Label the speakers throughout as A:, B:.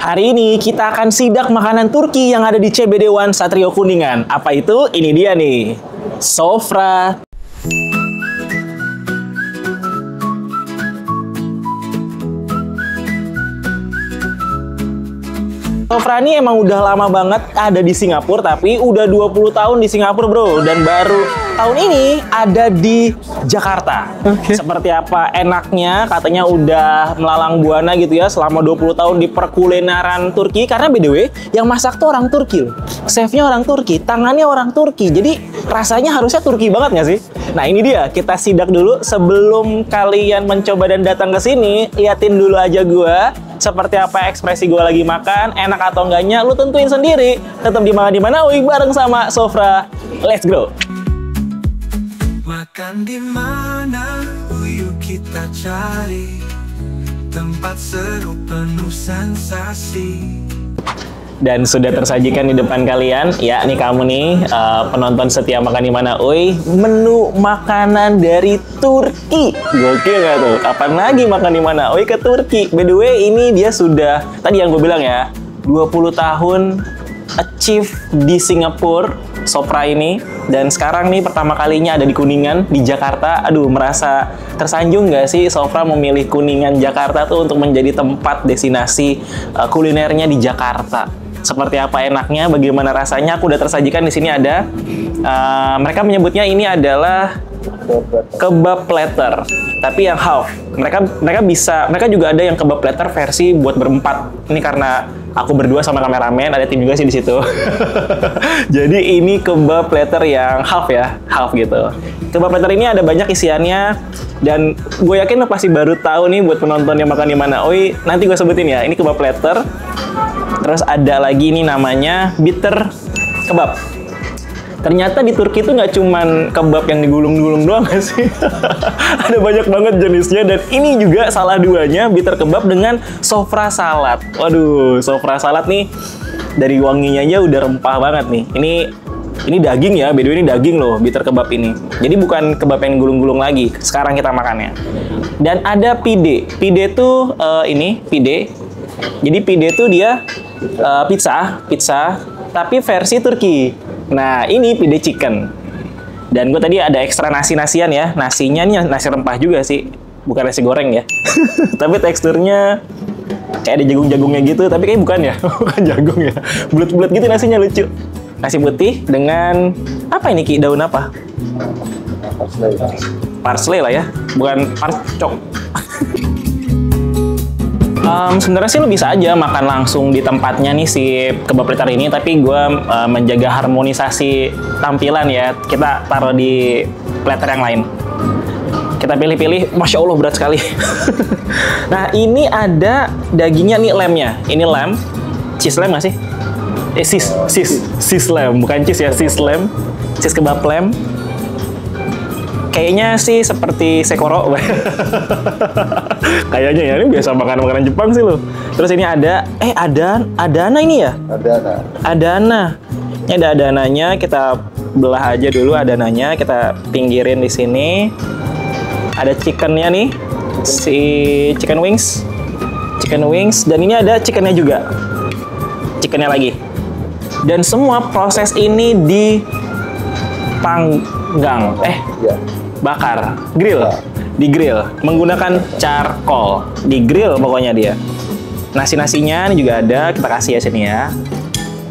A: Hari ini kita akan sidak makanan Turki yang ada di CBD One Satrio Kuningan. Apa itu? Ini dia nih, sofra. Sofra ini emang udah lama banget ada di Singapura, tapi udah 20 tahun di Singapura bro. Dan baru tahun ini ada di Jakarta. Seperti apa enaknya, katanya udah melalang buana gitu ya selama 20 tahun di perkulineran Turki. Karena BTW, yang masak tuh orang Turki loh. Chefnya orang Turki, tangannya orang Turki. Jadi rasanya harusnya Turki banget nggak sih? Nah ini dia, kita sidak dulu. Sebelum kalian mencoba dan datang ke sini, liatin dulu aja gua. Seperti apa ekspresi gue lagi makan, enak atau enggaknya, lu tentuin sendiri. Tetap di Mana Uy bareng sama Sofra. Let's go.
B: Makan di mana, yuk kita cari tempat seru penuh sensasi.
A: Dan sudah tersajikan di depan kalian, ya nih kamu nih penonton setia Makan di Mana Uy, menu makanan dari Turki. Gokil nggak tuh? Kapan lagi Makan di Mana Uy ke Turki? By the way, ini dia sudah, tadi yang gue bilang ya, 20 tahun achieve di Singapura, Sofra ini. Dan sekarang nih pertama kalinya ada di Kuningan, di Jakarta. Aduh, merasa tersanjung nggak sih Sofra memilih Kuningan, Jakarta tuh untuk menjadi tempat destinasi kulinernya di Jakarta. Seperti apa enaknya, bagaimana rasanya, aku udah tersajikan di sini ada. Mereka menyebutnya ini adalah kebab platter, tapi yang half. Mereka juga ada yang kebab platter versi buat berempat. Ini karena aku berdua sama kameramen, ada tim juga sih di situ. Jadi ini kebab platter yang half ya, half gitu. Kebab platter ini ada banyak isiannya, dan gue yakin lo pasti baru tahu nih buat penonton yang Makan di Mana Uy. Nanti gue sebutin ya, ini kebab platter. Terus ada lagi nih namanya bitter kebab. Ternyata di Turki itu nggak cuman kebab yang digulung-gulung doang nggak sih? Ada banyak banget jenisnya, dan ini juga salah duanya, bitter kebab dengan sofra salad. Waduh, sofra salad nih dari wanginya aja udah rempah banget nih. Ini daging ya, by the way ini daging loh, bitter kebab ini. Jadi bukan kebab yang gulung-gulung lagi. Sekarang kita makannya. Dan ada pide. Pide tuh ini pide. Jadi pide tuh dia pizza, tapi versi Turki. Nah, ini pide chicken. Dan gue tadi ada ekstra nasi-nasian ya. Nasinya nih nasi rempah juga sih. Bukan nasi goreng ya. Tapi teksturnya kayak ada jagung-jagungnya gitu. Tapi kayak bukan ya. Bukan jagung ya. Bulat-bulat gitu nasinya, lucu. Nasi putih dengan apa ini Ki? Daun apa? Parsley lah ya. Bukan parcok. Sebenarnya sih lo bisa aja makan langsung di tempatnya nih si kebab platter ini, tapi gue menjaga harmonisasi tampilan ya. Kita taruh di platter yang lain. Kita pilih-pilih, Masya Allah berat sekali. Nah ini ada dagingnya nih, lamb-nya. Ini lamb, cheese lamb nggak sih? Sis lamb, bukan cheese ya, sis lamb, cheese kebab lamb. Kayaknya sih seperti sekoro. Kayaknya ya, ini biasa makanan Jepang sih loh. Terus ini ada, adana ini ya? Adana. Ini ada adananya, kita belah aja dulu adananya, kita pinggirin di sini. Ada chickennya nih, si chicken wings, dan ini ada chickennya juga, chickennya lagi. Dan semua proses ini dipanggang, bakar, di grill menggunakan charcoal, di grill pokoknya dia. Nasinya ini juga ada, kita kasih ya sini ya.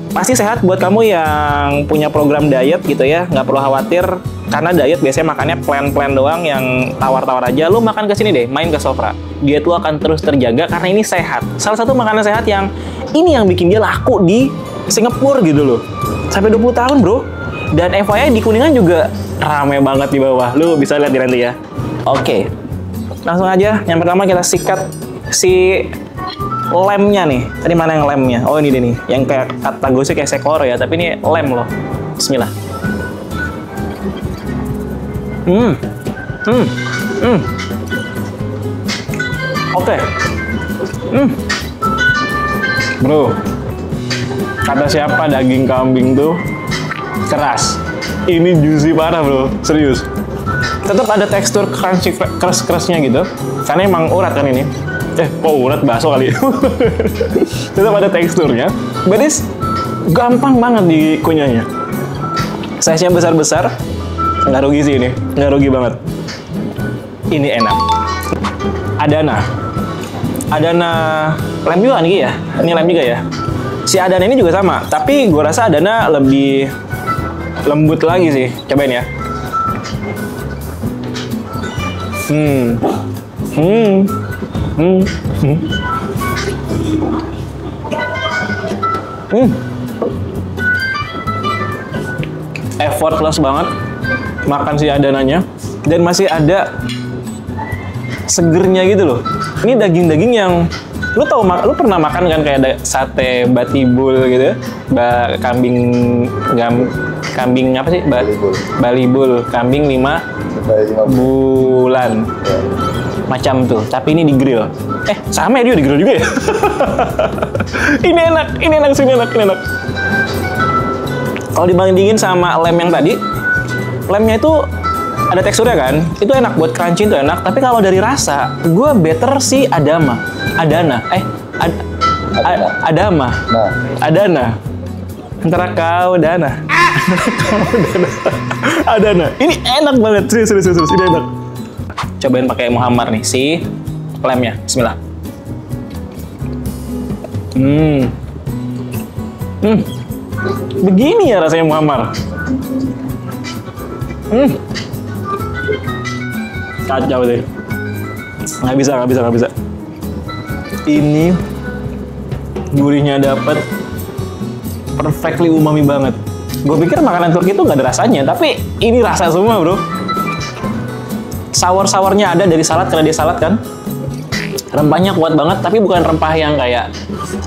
A: Pasti sehat buat kamu yang punya program diet gitu ya, nggak perlu khawatir karena diet biasanya makannya plan doang yang tawar-tawar aja. Lu makan ke sini deh, main ke Sofra. Dia tuh akan terus terjaga karena ini sehat. Salah satu makanan sehat yang ini yang bikin dia laku di Singapura gitu loh. Sampai 20 tahun bro. Dan FYI di Kuningan juga rame banget di bawah. Lu bisa lihat di nanti ya. Oke. Langsung aja. Yang pertama kita sikat si lamb-nya nih. Tadi mana yang lamb-nya? Oh ini dia nih. Yang kayak kata gue sih kayak sekor ya. Tapi ini lamb loh. Bismillah. Oke. Bro. Kata siapa daging kambing tuh keras. Ini juicy parah bro, serius. Tetap ada tekstur crunchy, keras-kerasnya gitu. Karena emang urat kan ini. Kok urat bakso kali. Tetap ada teksturnya. But it's gampang banget dikunyahnya. Size-nya besar-besar. Nggak rugi sih ini. Nggak rugi banget. Ini enak. Adana lem juga nih ya. Ini lem juga ya. Si Adana ini juga sama. Tapi gue rasa Adana lebih lembut lagi sih. Cobain ya. Effortless banget makan si Adananya, dan masih ada segernya gitu loh. Ini daging-daging yang lu pernah makan kan, kayak ada sate batibul gitu, kambing apa sih? Balibul, kambing 5 bulan. Macam tuh, tapi ini di grill. Sama ya, dia di grill juga ya. Ini enak sih, ini enak. Kalau dibandingin sama lem yang tadi, lemnya itu ada teksturnya kan, itu enak buat crunchy, itu enak. Tapi kalau dari rasa, gue better sih Adana. Antara kau Dana. Adana. Ini enak banget, serius. Ini enak. Cobain pakai muhammar nih, si lemnya. Bismillah. Begini ya rasanya muhammar. Kacau deh. Nggak bisa. Ini gurihnya dapet, perfectly umami banget. Gue pikir makanan Turki itu nggak ada rasanya, tapi ini rasa semua, bro. Sour-sournya ada dari salad, karena dia salad kan. Rempahnya kuat banget, tapi bukan rempah yang kayak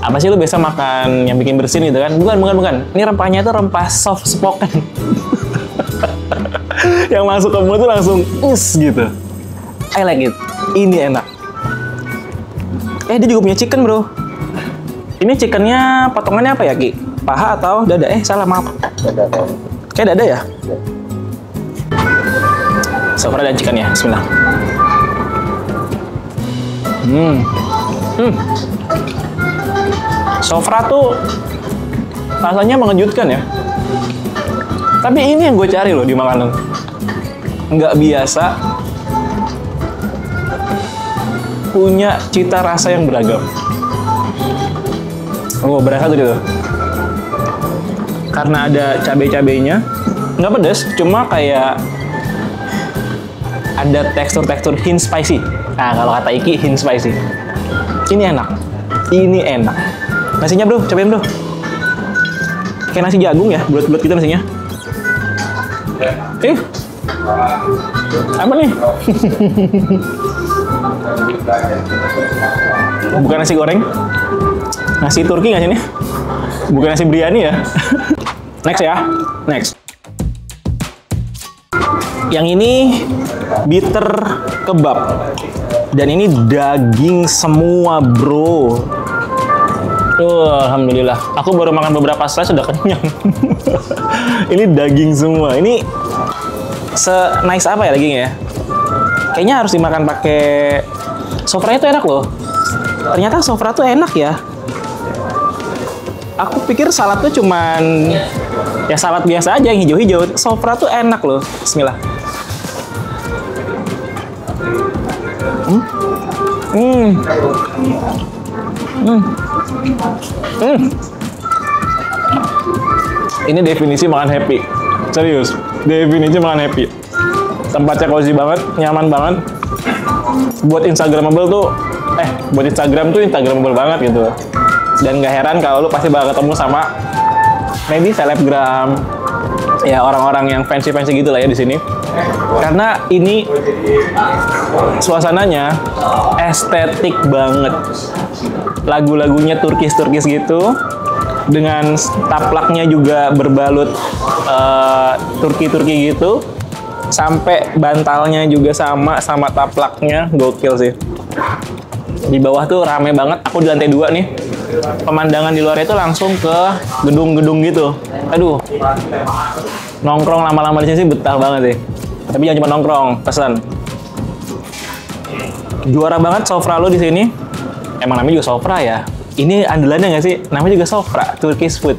A: apa sih lu biasa makan yang bikin bersin gitu kan. Bukan. Ini rempahnya itu rempah soft spoken. Yang masuk ke mulut tuh langsung gitu. I like it. Ini enak. Dia juga punya chicken, bro. Ini chickennya potongannya apa ya, Ki? Paha atau dada? Salah, maaf. Kayak dada ya? Sofra dan chicken ya, bismillah. Sofra tuh rasanya mengejutkan ya. Tapi ini yang gue cari loh di makanan. Nggak biasa punya cita rasa yang beragam. Berasa tuh gitu. Karena ada cabai-cabainya, nggak pedas, cuma kayak ada tekstur-tekstur hint spicy. Nah, kalau kata Iki, hint spicy. Ini enak. Nasinya, bro, cobain, bro. Kayak nasi jagung ya, bulat-bulat gitu nasinya. Apa nih? Bukan nasi goreng? Nasi Turki nggak sih ini? Bukan nasi biryani ya? Next. Yang ini bitter kebab. Dan ini daging semua, bro. Alhamdulillah. Aku baru makan beberapa slice sudah kenyang. Ini daging semua. Ini se-nice apa ya dagingnya ya? Kayaknya harus dimakan pakai sofra. Itu enak loh. Ternyata sofra tuh enak ya. Aku pikir salad tuh cuman ya salad biasa aja yang hijau-hijau. Sofra tuh enak loh. Bismillah. Ini definisi makan happy. Serius, definisi makan happy. Tempatnya cozy banget, nyaman banget. Buat Instagramable tuh, buat Instagram tuh Instagramable banget gitu. Dan gak heran kalau lu pasti bakal ketemu sama maybe selebgram, ya orang-orang yang fancy-fancy gitu lah ya di sini. Karena ini suasananya estetik banget. Lagu-lagunya Turkis gitu, dengan taplaknya juga berbalut Turki gitu, sampai bantalnya juga sama taplaknya, gokil sih. Di bawah tuh rame banget. Aku di lantai 2 nih. Pemandangan di luar itu langsung ke gedung-gedung gitu. Aduh, nongkrong lama-lama di sini sih betah banget sih. Tapi jangan cuma nongkrong, pesan. Juara banget sofra lo di sini. emang namanya juga Sofra ya. Ini andalannya nggak sih? Namanya juga Sofra, Turkish food.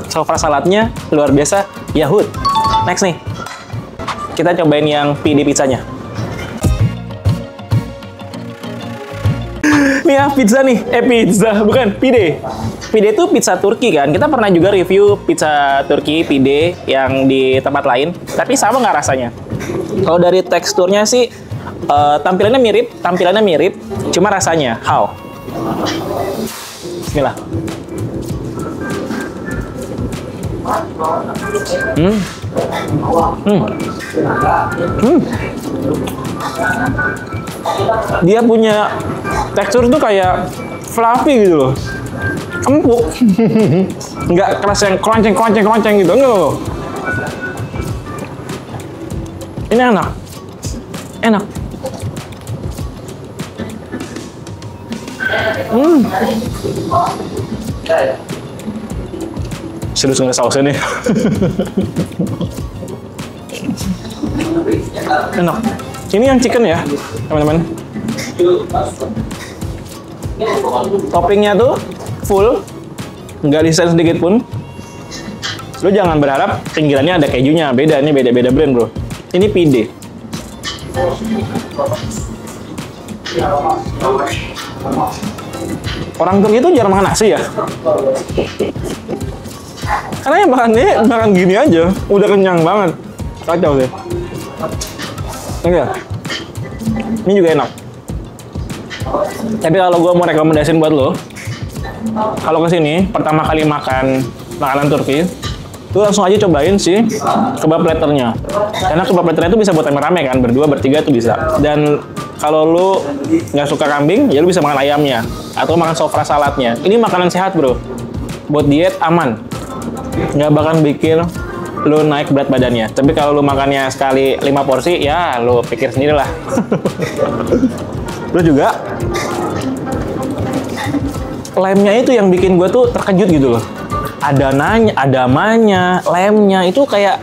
A: Sofra saladnya luar biasa, Yahut. Next nih, kita cobain yang pide pizzanya. Nih ya, pizza nih. Pizza, bukan, pide. Pide itu pizza Turki kan. Kita pernah juga review pizza Turki, pide, yang di tempat lain. Tapi sama nggak rasanya? Kalau dari teksturnya sih, tampilannya mirip, cuma rasanya, how? Bismillah. Dia punya tekstur tuh kayak fluffy gitu loh, empuk. Nggak keras yang keronceng gitu, enggak loh. Ini enak. Serius nggak sausnya nih. Enak. Ini yang chicken ya, teman-teman. Toppingnya tuh full, nggak disisa sedikit pun. Lu jangan berharap pinggirannya ada kejunya, beda, ini beda brand bro. Ini pide. Orang Turki itu jarang makan nasi ya. Karena yang makan gini aja, udah kenyang banget. Kacau deh. Ini juga enak. Tapi kalau gue mau rekomendasiin buat lo, kalau kesini pertama kali makan makanan Turki, lu langsung aja cobain sih kebab letternya. Karena kebab letternya itu bisa buat rame-rame kan, berdua, bertiga itu bisa. Dan kalau lu nggak suka kambing, ya lu bisa makan ayamnya atau makan sofra saladnya. Ini makanan sehat bro, buat diet aman, nggak bakal bikin lu naik berat badannya. Tapi kalau lu makannya sekali 5 porsi, ya lu pikir sendiri lah. Terus juga lemnya itu yang bikin gue tuh terkejut gitu loh. Adamanya, lemnya itu kayak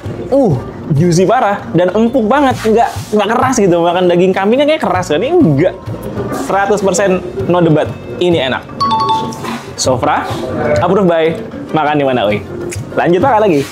A: juicy parah dan empuk banget, nggak keras gitu. Makan daging kambingnya kayak keras kan, ini enggak. 100% no debat, ini enak. Sofra, approve by Makan di Mana Oi. Lanjut makan lagi.